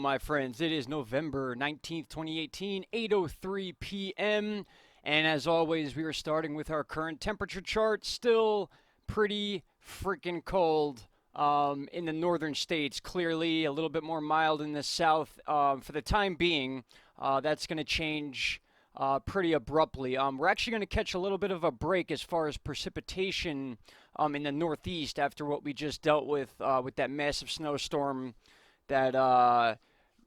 my friends. It is November 19th, 2018, 8:03 p.m. And as always, we are starting with our current temperature chart. Still pretty freaking cold in the northern states. Clearly a little bit more mild in the south. For the time being, that's going to change pretty abruptly. We're actually going to catch a little bit of a break as far as precipitation in the northeast after what we just dealt with that massive snowstorm that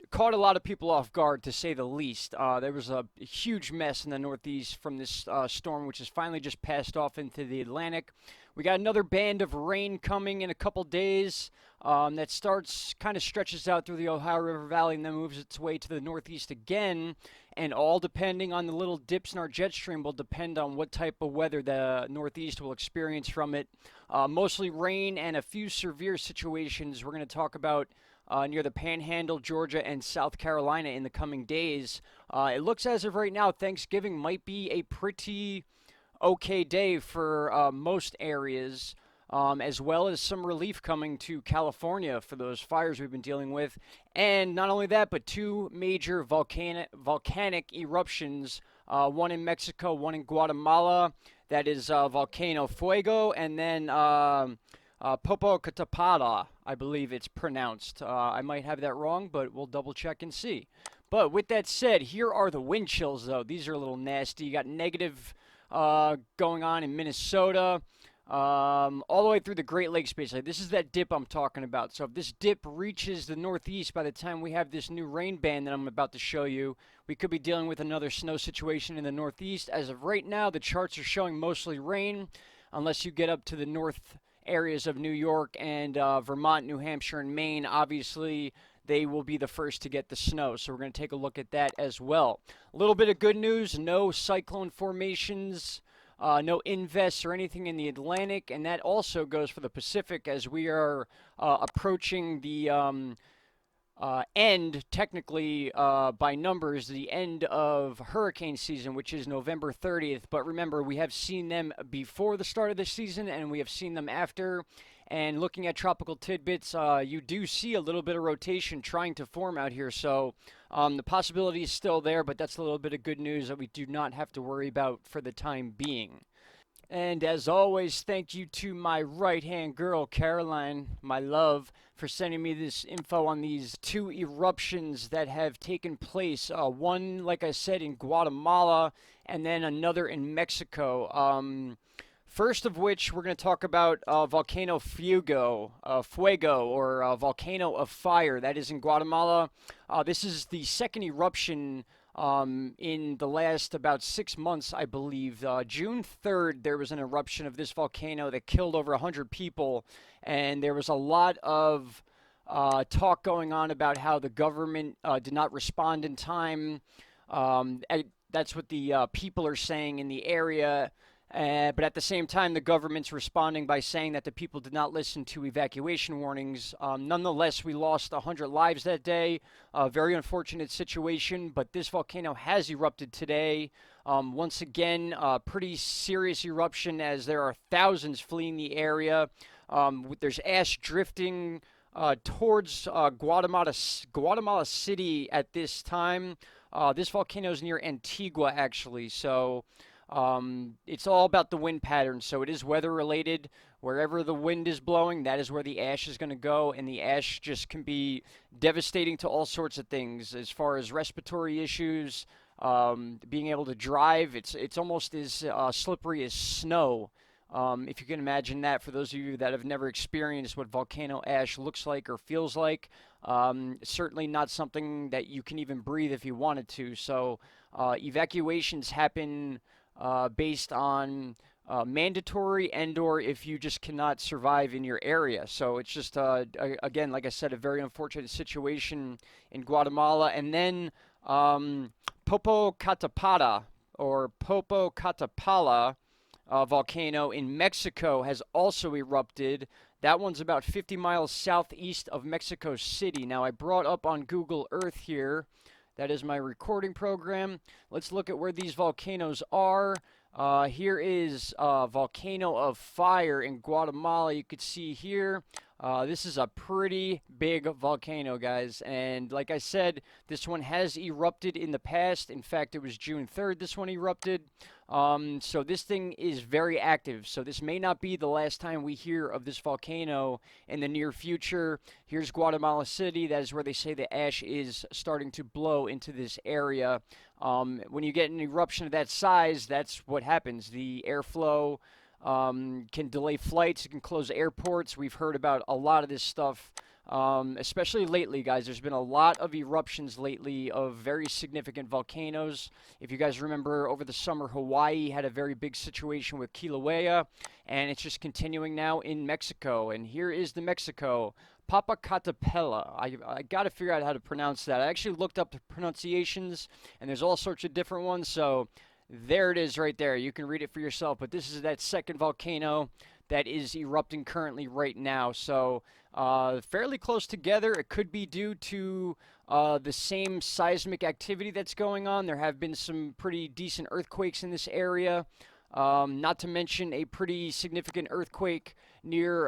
caught a lot of people off guard, to say the least. There was a huge mess in the Northeast from this storm, which has finally just passed off into the Atlantic. We got another band of rain coming in a couple days that starts, kind of stretches out through the Ohio River Valley and then moves its way to the Northeast again. And all depending on the little dips in our jet stream will depend on what type of weather the Northeast will experience from it. Mostly rain and a few severe situations we're going to talk about near the Panhandle, Georgia, and South Carolina in the coming days. It looks as of right now, Thanksgiving might be a pretty okay day for most areas, as well as some relief coming to California for those fires we've been dealing with. And not only that, but two major volcanic eruptions, one in Mexico, one in Guatemala. That is Volcano Fuego, and then Popocatépetl, I believe it's pronounced. I might have that wrong, but we'll double check and see. But with that said, here are the wind chills, though. These are a little nasty. You got negative going on in Minnesota, all the way through the Great Lakes, basically. This is that dip I'm talking about. So if this dip reaches the Northeast by the time we have this new rain band that I'm about to show you, we could be dealing with another snow situation in the Northeast. As of right now, the charts are showing mostly rain, unless you get up to the north areas of New York and Vermont, New Hampshire, and Maine. Obviously, they will be the first to get the snow, so we're going to take a look at that as well. A little bit of good news: no cyclone formations, no invests or anything in the Atlantic, and that also goes for the Pacific as we are approaching the end, technically, by numbers, the end of hurricane season, which is November 30th. But remember, we have seen them before the start of the season, and we have seen them after. And looking at tropical tidbits, you do see a little bit of rotation trying to form out here. So the possibility is still there, but that's a little bit of good news that we do not have to worry about for the time being. And as always, thank you to my right-hand girl, Caroline, my love, for sending me this info on these two eruptions that have taken place. One, like I said, in Guatemala, and then another in Mexico. First of which, we're going to talk about Volcano Fuego, or Volcano of Fire. That is in Guatemala. This is the second eruption in the last about 6 months, I believe. June 3rd, there was an eruption of this volcano that killed over 100 people, and there was a lot of talk going on about how the government did not respond in time. That's what the people are saying in the area. But at the same time, the government's responding by saying that the people did not listen to evacuation warnings. Nonetheless, we lost 100 lives that day. A very unfortunate situation, but this volcano has erupted today. Once again, pretty serious eruption as there are thousands fleeing the area. There's ash drifting towards Guatemala City at this time. This volcano is near Antigua, actually, so it's all about the wind pattern, so it is weather related. Wherever the wind is blowing, that is where the ash is going to go, and the ash just can be devastating to all sorts of things as far as respiratory issues, being able to drive. It's almost as slippery as snow, if you can imagine that, for those of you that have never experienced what volcano ash looks like or feels like. Certainly not something that you can even breathe if you wanted to, so evacuations happen based on mandatory and/or if you just cannot survive in your area. So it's just, again, like I said, a very unfortunate situation in Guatemala. And then Popocatépetl, or Popocatépetl volcano in Mexico has also erupted. That one's about 50 miles southeast of Mexico City. Now, I brought up on Google Earth here. That is my recording program. Let's look at where these volcanoes are. Here is Volcano of Fire in Guatemala. You could see here This is a pretty big volcano, guys. And like I said, this one has erupted in the past. In fact, it was June 3rd this one erupted. So this thing is very active. So this may not be the last time we hear of this volcano in the near future. Here's Guatemala City. That is where they say the ash is starting to blow into this area. When you get an eruption of that size, that's what happens. The airflow can delay flights, it can close airports. We've heard about a lot of this stuff, especially lately, guys. There's been a lot of eruptions lately of very significant volcanoes. If you guys remember, over the summer, Hawaii had a very big situation with Kilauea, and it's just continuing now in Mexico. And here is the Mexico. Popocatépetl. I got to figure out how to pronounce that. I actually looked up the pronunciations, and there's all sorts of different ones, so there it is right there. You can read it for yourself, but this is that second volcano that is erupting currently right now. So fairly close together. It could be due to the same seismic activity that's going on. There have been some pretty decent earthquakes in this area. Not to mention a pretty significant earthquake near,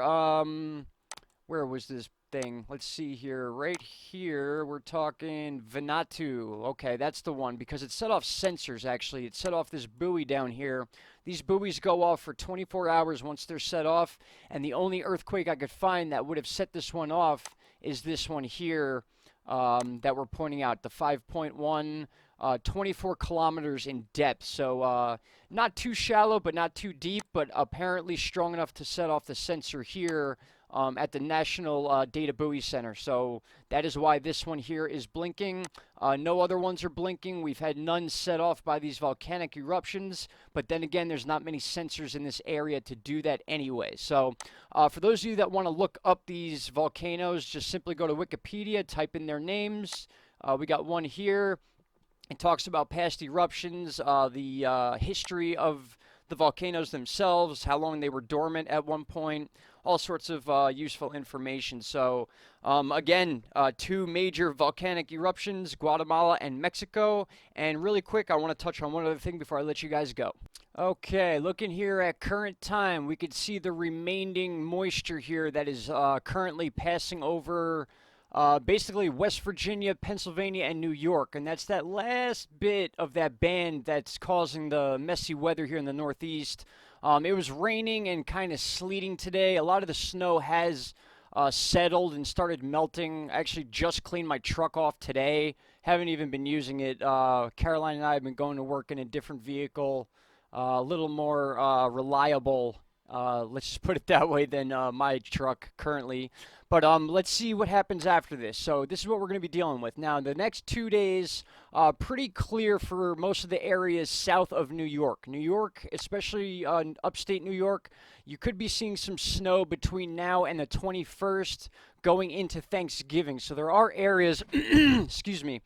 where was this thing? Let's see here. Right here, we're talking Vanuatu. Okay, that's the one, because it set off sensors, actually. It set off this buoy down here. These buoys go off for 24 hours once they're set off, and the only earthquake I could find that would have set this one off is this one here that we're pointing out, the 5.1, 24 kilometers in depth. So not too shallow, but not too deep, but apparently strong enough to set off the sensor here at the National Data Buoy Center. So that is why this one here is blinking. No other ones are blinking. We've had none set off by these volcanic eruptions, but then again, there's not many sensors in this area to do that anyway. So for those of you that want to look up these volcanoes, just simply go to Wikipedia, type in their names. We got one here. It talks about past eruptions, the history of the volcanoes themselves, how long they were dormant at one point, all sorts of useful information. So again, two major volcanic eruptions, Guatemala and Mexico. And really quick, I want to touch on one other thing before I let you guys go. Okay, looking here at current time, we could see the remaining moisture here that is currently passing over basically West Virginia, Pennsylvania, and New York. And that's that last bit of that band that's causing the messy weather here in the Northeast. It was raining and kind of sleeting today. A lot of the snow has settled and started melting. I actually just cleaned my truck off today. Haven't even been using it. Caroline and I have been going to work in a different vehicle, a little more reliable, let's just put it that way, than my truck currently. But let's see what happens after this. So this is what we're going to be dealing with. Now, the next 2 days, pretty clear for most of the areas south of New York. New York, especially upstate New York, you could be seeing some snow between now and the 21st going into Thanksgiving. So there are areas, excuse me,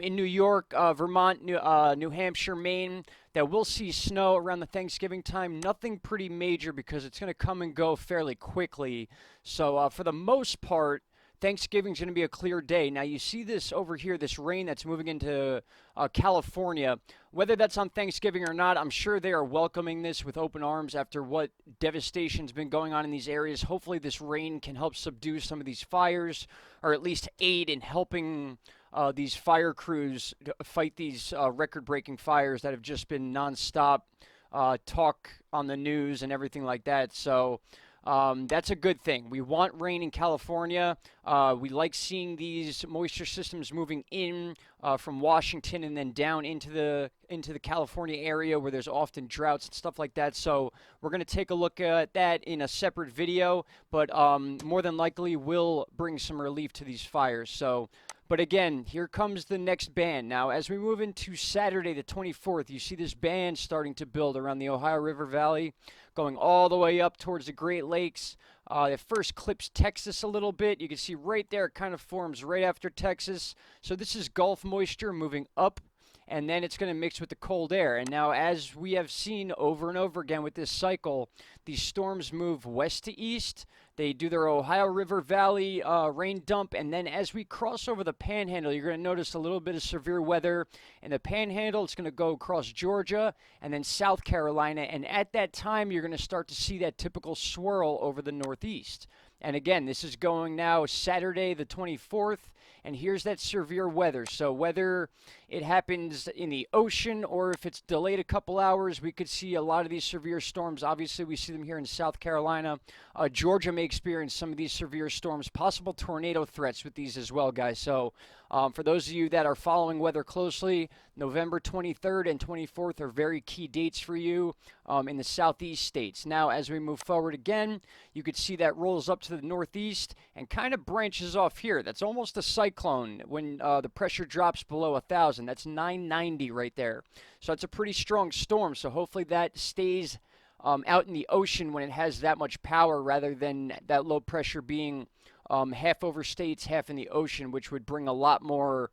in New York, Vermont, New Hampshire, Maine, that will see snow around the Thanksgiving time. Nothing pretty major because it's going to come and go fairly quickly. So for the most part, Thanksgiving's going to be a clear day. Now, you see this over here, this rain that's moving into California. Whether that's on Thanksgiving or not, I'm sure they are welcoming this with open arms after what devastation's been going on in these areas. Hopefully this rain can help subdue some of these fires, or at least aid in helping these fire crews fight these record-breaking fires that have just been nonstop talk on the news and everything like that. So that's a good thing. We want rain in California. We like seeing these moisture systems moving in from Washington and then down into the California area where there's often droughts and stuff like that. So we're going to take a look at that in a separate video, but more than likely will bring some relief to these fires. So, but again, here comes the next band. Now, as we move into Saturday the 24th, you see this band starting to build around the Ohio River Valley, going all the way up towards the Great Lakes. It first clips Texas a little bit. You can see right there it kind of forms right after Texas. So this is Gulf moisture moving up, and then it's going to mix with the cold air. And now, as we have seen over and over again with this cycle, these storms move west to east. They do their Ohio River Valley rain dump, and then as we cross over the Panhandle, you're going to notice a little bit of severe weather. In the Panhandle, it's going to go across Georgia and then South Carolina, and at that time, you're going to start to see that typical swirl over the Northeast. And again, this is going now Saturday the 24th, and here's that severe weather. So whether it happens in the ocean or if it's delayed a couple hours, we could see a lot of these severe storms. Obviously, we see them here in South Carolina. Georgia may experience some of these severe storms, possible tornado threats with these as well, guys. So for those of you that are following weather closely, November 23rd and 24th are very key dates for you in the southeast states. Now, as we move forward again, you could see that rolls up to the northeast and kind of branches off here. That's almost a cyclone when the pressure drops below 1,000. That's 990 right there. So it's a pretty strong storm. So hopefully that stays out in the ocean when it has that much power rather than that low pressure being half over states, half in the ocean, which would bring a lot more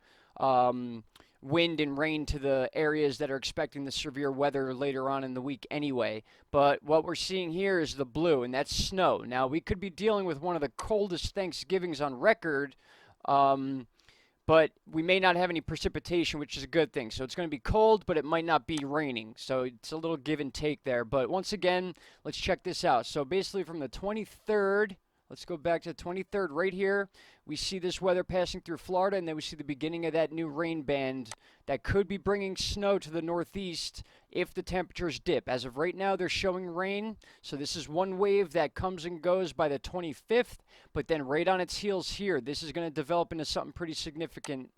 wind and rain to the areas that are expecting the severe weather later on in the week anyway. But what we're seeing here is the blue, and that's snow. Now, we could be dealing with one of the coldest Thanksgivings on record, but we may not have any precipitation, which is a good thing. So it's going to be cold, but it might not be raining. So it's a little give and take there. But once again, let's check this out. So basically from the 23rd, let's go back to the 23rd right here. We see this weather passing through Florida, and then we see the beginning of that new rain band that could be bringing snow to the northeast if the temperatures dip. As of right now, they're showing rain. So this is one wave that comes and goes by the 25th, but then right on its heels here, this is going to develop into something pretty significant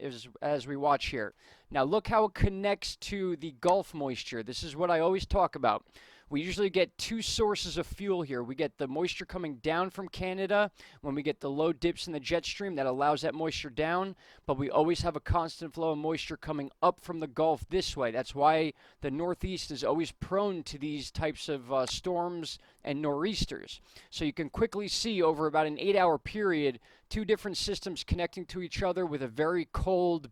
as we watch here. Now look how it connects to the Gulf moisture. This is what I always talk about. We usually get two sources of fuel here. We get the moisture coming down from Canada when we get the low dips in the jet stream that allows that moisture down, but we always have a constant flow of moisture coming up from the Gulf this way. That's why the Northeast is always prone to these types of storms and nor'easters. So you can quickly see over about an 8-hour period, two different systems connecting to each other with a very cold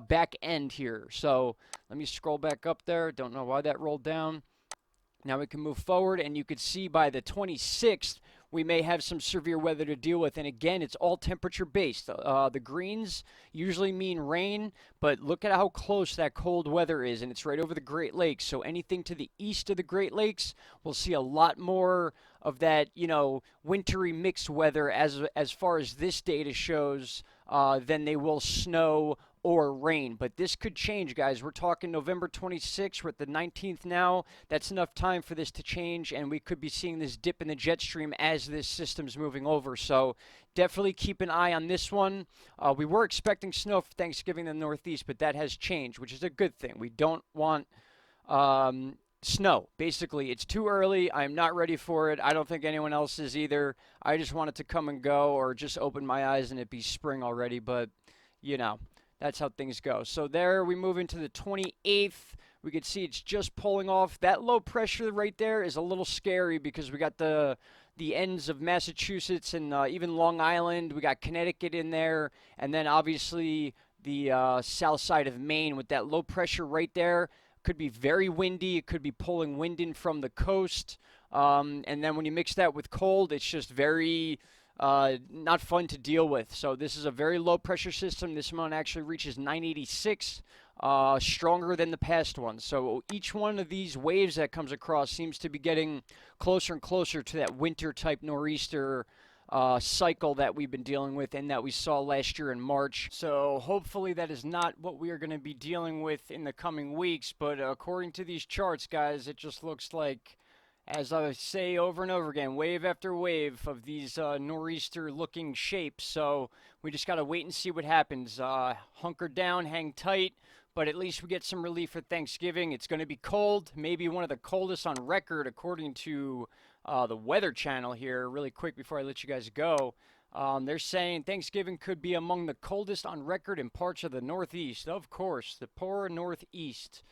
back end here. So let me scroll back up there. Don't know why that rolled down. Now we can move forward, and you could see by the 26th, we may have some severe weather to deal with. And again, it's all temperature based. The greens usually mean rain, but look at how close that cold weather is, and it's right over the Great Lakes. So anything to the east of the Great Lakes, we'll see a lot more of that, wintry mixed weather as far as this data shows than they will snow or rain. But this could change, guys. We're talking November 26th. We're at the 19th now. That's enough time for this to change, and we could be seeing this dip in the jet stream as this system's moving over. So definitely keep an eye on this one. We were expecting snow for Thanksgiving in the Northeast, but that has changed, which is a good thing. We don't want snow. Basically, it's too early. I'm not ready for it. I don't think anyone else is either. I just want it to come and go, or just open my eyes and it be spring already. But, that's how things go. So there we move into the 28th. We can see it's just pulling off. That low pressure right there is a little scary because we got the ends of Massachusetts and even Long Island. We got Connecticut in there. And then obviously the south side of Maine with that low pressure right there. Could be very windy. It could be pulling wind in from the coast. And then when you mix that with cold, it's just very not fun to deal with. So this is a very low pressure system. This one actually reaches 986, stronger than the past one. So each one of these waves that comes across seems to be getting closer and closer to that winter type nor'easter cycle that we've been dealing with and that we saw last year in March. So hopefully that is not what we are going to be dealing with in the coming weeks. But according to these charts, guys, it just looks like, as I say over and over again, wave after wave of these nor'easter-looking shapes. So we just got to wait and see what happens. Hunker down, hang tight, but at least we get some relief for Thanksgiving. It's going to be cold, maybe one of the coldest on record, according to the Weather Channel here. Really quick before I let you guys go. They're saying Thanksgiving could be among the coldest on record in parts of the Northeast. Of course, the poor Northeast.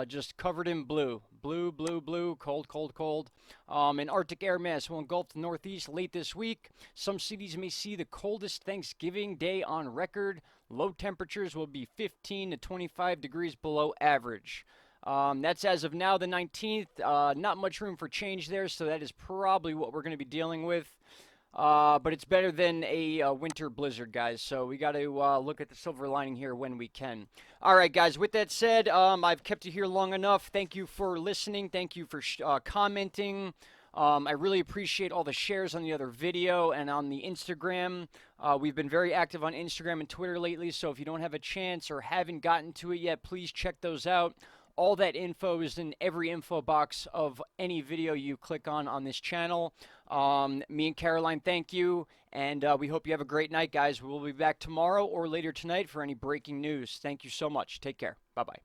Just covered in blue. Blue, blue, blue, cold, cold, cold. An Arctic air mass will engulf the Northeast late this week. Some cities may see the coldest Thanksgiving day on record. Low temperatures will be 15 to 25 degrees below average. That's as of now, the 19th. Not much room for change there, so that is probably what we're going to be dealing with. But it's better than a winter blizzard, guys. So we got to look at the silver lining here when we can. All right, guys. With that said, I've kept you here long enough. Thank you for listening. Thank you for commenting. I really appreciate all the shares on the other video and on the Instagram. We've been very active on Instagram and Twitter lately, so if you don't have a chance or haven't gotten to it yet, please check those out. All that info is in every info box of any video you click on this channel. Me and Caroline, thank you, and we hope you have a great night, guys. We'll be back tomorrow or later tonight for any breaking news. Thank you so much. Take care. Bye-bye.